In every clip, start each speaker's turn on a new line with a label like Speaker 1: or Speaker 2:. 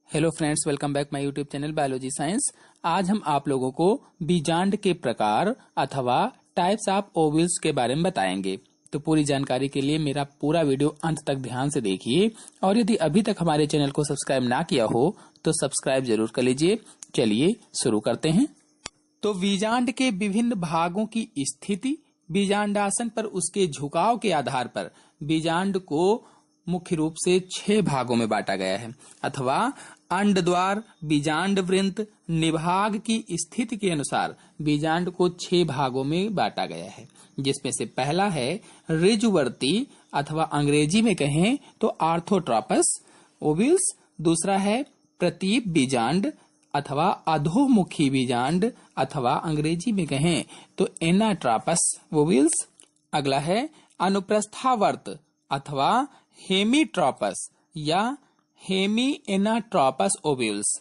Speaker 1: Hello friends, welcome back my YouTube channel biology science. आज हम आप लोगों को बीजांड के प्रकार अथवा टाइप्स ऑफ ओवल्स के बारे में बताएंगे। तो पूरी जानकारी के लिए मेरा पूरा वीडियो अंत तक ध्यान से देखिए और यदि अभी तक हमारे चैनल को सब्सक्राइब ना किया हो तो सब्सक्राइब जरूर कर लीजिए। चलिए शुरू करते हैं। तो बीजांड के विभिन्न भागों की स्थिति, बीजांडासन पर उसके झुकाव के आधार पर बीजांड को मुख्य रूप से 6 भागों में बांटा गया है अथवा अंड द्वार, बीजांड वृंत, निभाग की स्थिति के अनुसार बीजांड को 6 भागों में बांटा गया है, जिसमें से पहला है ऋजुवर्ती अथवा अंग्रेजी में कहें तो आर्थोट्रॉपस ओवल्स। दूसरा है प्रतीप बीजांड अथवा अधोमुखी बीजांड अथवा अंग्रेजी में कहें तो एनाट्रापस ओवल्स। अगला है अनुप्रस्थावर्त अथवा हेमीट्रॉपस या हेमी एनाट्रॉपस ओवल्स।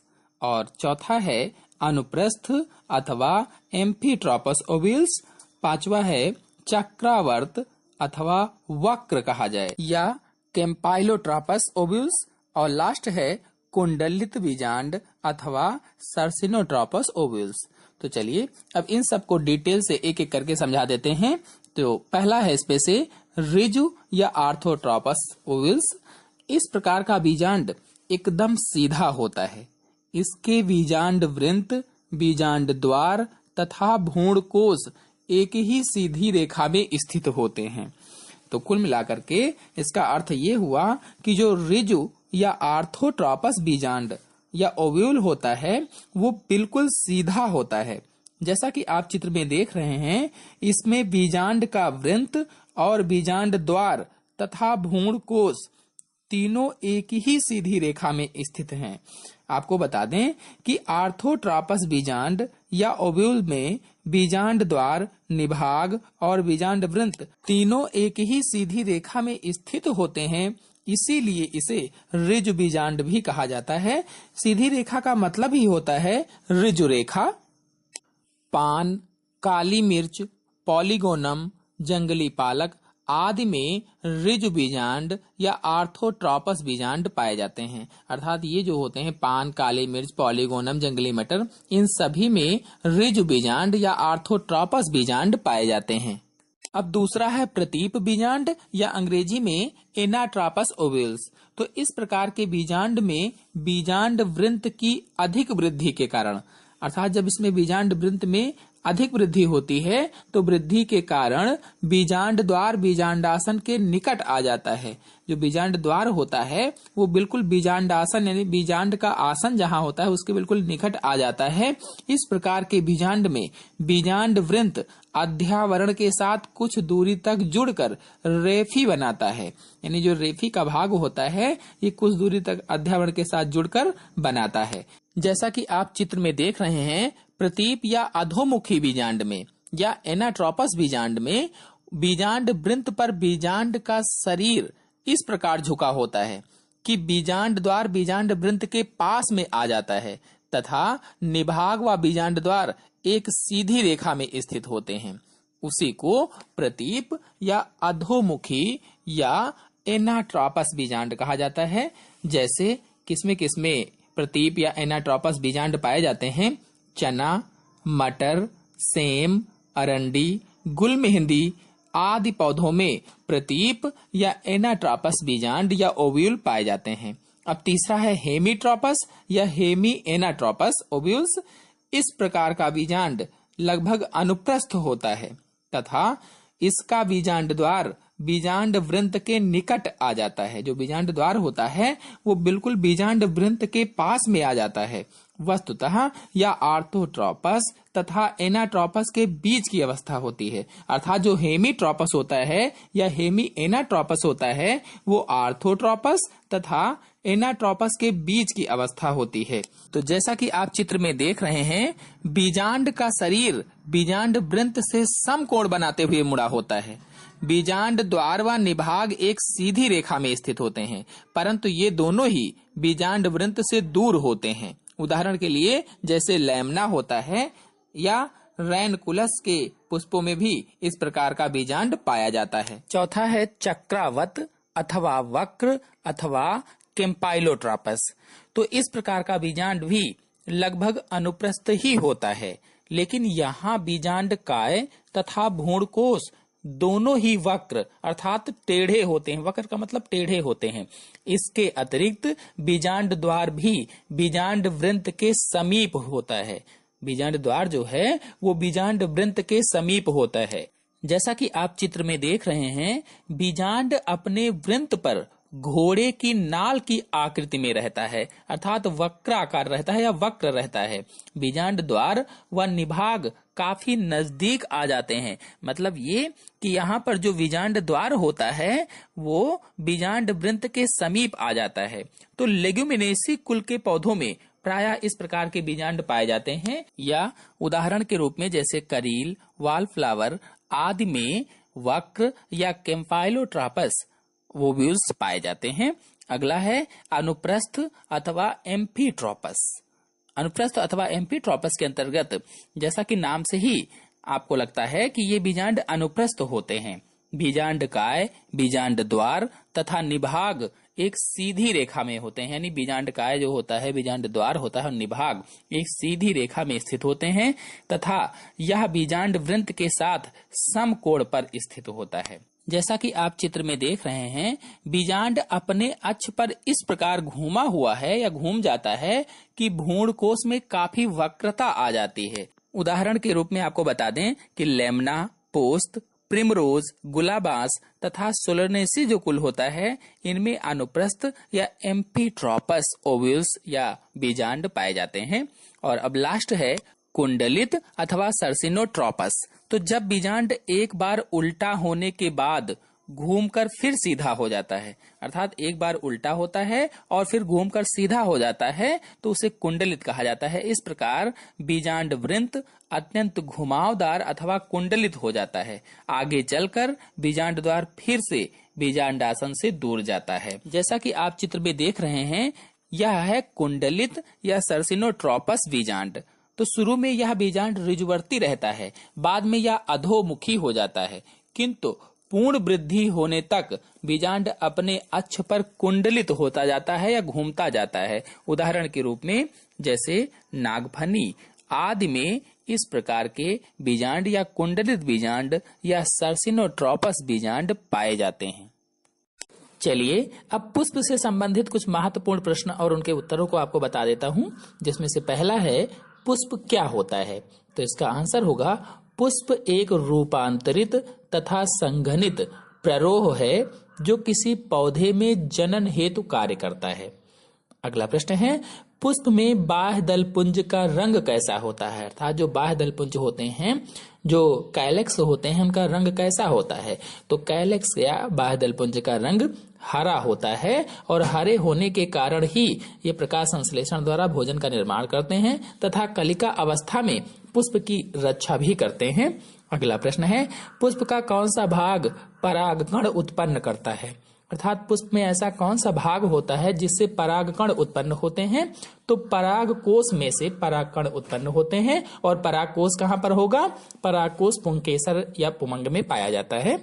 Speaker 1: और चौथा है अनुप्रस्थ अथवा एम्फीट्रॉपस ओवल्स। पांचवा है चक्रावर्त अथवा वक्र कहा जाए या कैम्पाइलोट्रॉपस ओवल्स। और लास्ट है कुंडलित बीजांड अथवा सर्सिनोट्रॉपस ओवल्स। तो चलिए अब इन सबको डिटेल से एक एक करके समझा देते हैं। तो पहला है इसमें से ऋजु या आर्थोट्रॉपस ओवल्स। इस प्रकार का बीजांड एकदम सीधा होता है। इसके बीजांड वृंत, बीजांड द्वार तथा भ्रूणकोश एक ही सीधी रेखा में स्थित होते हैं। तो कुल मिलाकर के इसका अर्थ ये हुआ कि जो ऋजु या आर्थोट्रॉपस बीजांड या ओव्यूल होता है वो बिल्कुल सीधा होता है। जैसा कि आप चित्र में देख रहे हैं, इसमें बीजांड का वृंत और बीजांड द्वार तथा भ्रूणकोश तीनों एक ही सीधी रेखा में स्थित हैं। आपको बता दें कि आर्थोट्रॉपस बीजांड या ओव्यूल में बीजांड द्वार, निभाग और बीजांड वृंत तीनों एक ही सीधी रेखा में स्थित होते हैं, इसीलिए इसे ऋजु बीजांड भी कहा जाता है। सीधी रेखा का मतलब ही होता है ऋजु रेखा। पान, काली मिर्च, पॉलीगोनम, जंगली पालक आदि में ऋजु बीजांड या आर्थोट्रॉपस बीजांड पाए जाते हैं। अर्थात ये जो होते हैं पान, काली मिर्च, पॉलीगोनम, जंगली मटर, इन सभी में ऋजु बीजांड या आर्थोट्रॉपस बीजांड पाए जाते हैं। अब दूसरा है प्रतीप बीजांड या अंग्रेजी में एनाट्रापस ओवल्स। तो इस प्रकार के बीजांड में बीजांड वृंत की अधिक वृद्धि के कारण, अर्थात जब इसमें बीजांड वृंत में अधिक वृद्धि होती है तो वृद्धि के कारण बीजांड द्वार बीजांडासन के निकट आ जाता है। जो बीजांड द्वार होता है वो बिल्कुल बीजांडासन यानी बीजांड का आसन जहां होता है उसके बिल्कुल निकट आ जाता है। इस प्रकार के बीजांड में बीजांड वृंत अध्यावरण के साथ कुछ दूरी तक जुड़कर रेफी बनाता है। यानी जो रेफी का भाग होता है ये कुछ दूरी तक अध्यावरण के साथ जुड़कर बनाता है। जैसा कि आप चित्र में देख रहे हैं, प्रतीप या अधोमुखी बीजांड में या एनाट्रॉपस बीजांड में बीजांड वृंत पर बीजांड का शरीर इस प्रकार झुका होता है कि बीजांड द्वार बीजांड वृंत के पास में आ जाता है तथा निभाग व बीजांड द्वार एक सीधी रेखा में स्थित होते हैं। उसी को प्रतीप या अधोमुखी या एनाट्रॉपस बीजांड कहा जाता है। जैसे किसमें प्रतीप या एनाट्रॉपस बीजांड पाए जाते हैं? चना, मटर, सेम, अरंडी, गुल मेहंदी आदि पौधों में प्रतीप या एनाट्रॉपस बीजांड या ओव्यूल पाए जाते हैं। अब तीसरा है हेमीट्रॉपस या हेमी एनाट्रॉपस ओव्यूल्स। इस प्रकार का बीजांड लगभग अनुप्रस्थ होता है तथा इसका बीजांड द्वार बीजांड वृंत के निकट आ जाता है। जो बीजांड द्वार होता है वो बिल्कुल बीजांड वृंत के पास में आ जाता है। वस्तुतः यह आर्थोट्रॉपस तथा एनाट्रॉपस के बीच की अवस्था होती है। अर्थात जो हेमीट्रॉपस होता है या हेमी एनाट्रॉपस होता है वो आर्थोट्रॉपस तथा एनाट्रॉपस के बीच की अवस्था होती है। तो जैसा कि आप चित्र में देख रहे हैं, बीजांड का शरीर बीजांड वृंत से समकोण बनाते हुए मुड़ा होता है। बीजांड द्वार व निभाग एक सीधी रेखा में स्थित होते हैं, परंतु ये दोनों ही बीजांड वृंत से दूर होते हैं। उदाहरण के लिए जैसे लैमना होता है या रैनकुलस के पुष्पों में भी इस प्रकार का बीजांड पाया जाता है। चौथा है चक्रावत अथवा वक्र अथवा कैम्पाइलोट्रोपस। तो इस प्रकार का बीजांड भी लगभग अनुप्रस्थ ही होता है, लेकिन यहाँ बीजांड काय तथा भ्रूणकोश दोनों ही वक्र अर्थात टेढ़े होते हैं। वक्र का मतलब टेढ़े होते हैं। इसके अतिरिक्त बीजांड द्वार भी बीजांड वृंत के समीप होता है। बीजांड द्वार जो है वो बीजांड वृंत के समीप होता है। जैसा कि आप चित्र में देख रहे हैं, बीजांड अपने वृंत पर घोड़े की नाल की आकृति में रहता है, अर्थात वक्राकार रहता है या वक्र रहता है। बीजांड द्वार व निभाग काफी नजदीक आ जाते हैं। मतलब ये कि यहाँ पर जो बीजांड द्वार होता है वो बीजांड वृंत के समीप आ जाता है। तो लेग्यूमिनेसी कुल के पौधों में प्रायः इस प्रकार के बीजांड पाए जाते हैं, या उदाहरण के रूप में जैसे करील, वॉलफ्लावर आदि में वक्र या कैम्पाइलोट्रोपस ओव्यूल्स पाए जाते हैं। अगला है अनुप्रस्थ अथवा एम्फीट्रोपस। अनुप्रस्थ अथवा एम्फीट्रोपस के अंतर्गत जैसा कि नाम से ही आपको लगता है कि ये बीजांड अनुप्रस्थ होते हैं। बीजांड काय, बीजांड द्वार तथा निभाग एक सीधी रेखा में होते हैं, यानी बीजांड काय जो होता है, बीजांड द्वार होता है और निभाग एक सीधी रेखा में स्थित होते हैं तथा यह बीजांड वृंत के साथ समकोण पर स्थित होता है। जैसा कि आप चित्र में देख रहे हैं, बीजांड अपने अक्ष पर इस प्रकार घूमा हुआ है या घूम जाता है कि भ्रूणकोश में काफी वक्रता आ जाती है। उदाहरण के रूप में आपको बता दें कि लेमना, पोस्त, प्रिमरोज, गुलाबास तथा सोलनेसी जो कुल होता है, इनमें अनुप्रस्थ या एम्फीट्रोपस ओव्यूल्स या बीजांड पाए जाते हैं। और अब लास्ट है कुंडलित अथवा सर्सिनोट्रोपस। तो जब बीजांड एक बार उल्टा होने के बाद घूमकर फिर सीधा हो जाता है, अर्थात एक बार उल्टा होता है और फिर घूमकर सीधा हो जाता है, तो उसे कुंडलित कहा जाता है। इस प्रकार बीजांड वृंत अत्यंत घुमावदार अथवा कुंडलित हो जाता है। आगे चलकर बीजांड द्वार फिर से बीजांडासन से दूर जाता है। जैसा कि आप चित्र में देख रहे हैं, यह है कुंडलित या सर्सिनोट्रोपस बीजांड। तो शुरू में यह बीजांड ऋजुवर्ती रहता है, बाद में यह अधोमुखी हो जाता है, किंतु पूर्ण वृद्धि होने तक बीजांड अपने अक्ष पर कुंडलित होता जाता है या घूमता जाता है। उदाहरण के रूप में जैसे नागफनी आदि में इस प्रकार के बीजांड या कुंडलित बीजांड या सर्सिनोट्रोपस बीजांड पाए जाते हैं। चलिए अब पुष्प से संबंधित कुछ महत्वपूर्ण प्रश्न और उनके उत्तरों को आपको बता देता हूं, जिसमें से पहला है पुष्प क्या होता है। तो इसका आंसर होगा पुष्प एक रूपांतरित तथा संघनित प्ररोह है जो किसी पौधे में जनन हेतु कार्य करता है। अगला प्रश्न है पुष्प में बाह्य दल पुंज का रंग कैसा होता है, अर्थात जो बाह्य दल पुंज होते हैं, जो कैलेक्स होते हैं, उनका रंग कैसा होता है। तो कैलेक्स या बाह्य दल पुंज का रंग हरा होता है और हरे होने के कारण ही ये प्रकाश संश्लेषण द्वारा भोजन का निर्माण करते हैं तथा कलिका अवस्था में पुष्प की रक्षा भी करते हैं। अगला प्रश्न है पुष्प का कौन सा भाग परागकण उत्पन्न करता है, अर्थात पुष्प में ऐसा कौन सा भाग होता है जिससे परागकण उत्पन्न होते हैं। तो परागकोश में से परागकण उत्पन्न होते हैं और परागकोश कहाँ पर होगा, परागकोश पुंकेसर या पुमंग में पाया जाता है।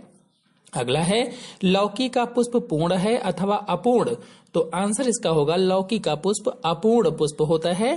Speaker 1: अगला है लौकी का पुष्प पूर्ण है अथवा अपूर्ण। तो आंसर इसका होगा लौकी का पुष्प अपूर्ण पुष्प होता है।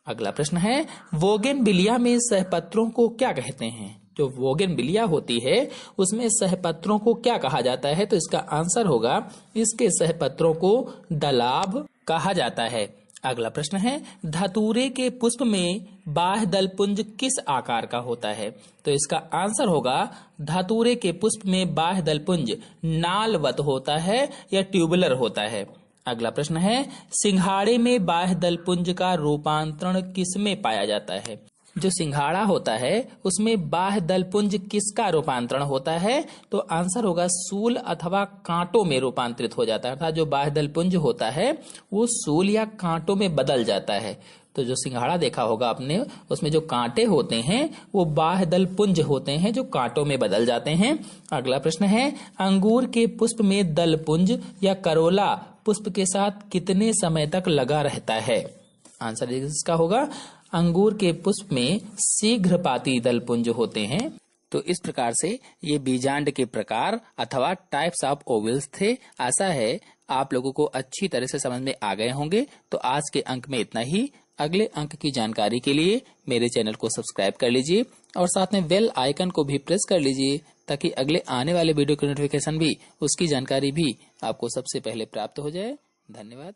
Speaker 1: अगला प्रश्न है बोगेनविलिया में सहपत्रों को क्या कहते हैं। जो बोगेनविलिया होती है उसमें सहपत्रों को क्या कहा जाता है। तो इसका आंसर होगा इसके सहपत्रों को दलाभ कहा जाता है। अगला प्रश्न है धतूरे के पुष्प में बाह्य दल पुंज किस आकार का होता है। तो इसका आंसर होगा धतूरे के पुष्प में बाह्य दल पुंज नालवत होता है या ट्यूबुलर होता है। अगला प्रश्न है सिंघाड़े में बाह्य दल पुंज का रूपांतरण किसमें पाया जाता है। जो सिंघाड़ा होता है उसमें बाह्य दल पुंज किसका रूपांतरण होता है। तो आंसर होगा सूल अथवा कांटों में रूपांतरित हो जाता है, अर्थात जो बाह्य दल पुंज होता है वो सूल या कांटों में बदल जाता है। तो जो सिंघाड़ा देखा होगा आपने, उसमें जो कांटे होते हैं वो बाह्य दल पुंज होते हैं जो कांटों में बदल जाते हैं। अगला प्रश्न है अंगूर के पुष्प में दल पुंज या करोला पुष्प के साथ कितने समय तक लगा रहता है। आंसर इसका होगा अंगूर के पुष्प में शीघ्रपाती दल पुंज होते हैं। तो इस प्रकार से ये बीजांड के प्रकार अथवा टाइप्स ऑफ ओवल्स थे। आशा है आप लोगों को अच्छी तरह से समझ में आ गए होंगे। तो आज के अंक में इतना ही। अगले अंक की जानकारी के लिए मेरे चैनल को सब्सक्राइब कर लीजिए और साथ में बेल आइकन को भी प्रेस कर लीजिए, ताकि अगले आने वाले वीडियो की नोटिफिकेशन भी, उसकी जानकारी भी आपको सबसे पहले प्राप्त हो जाए। धन्यवाद।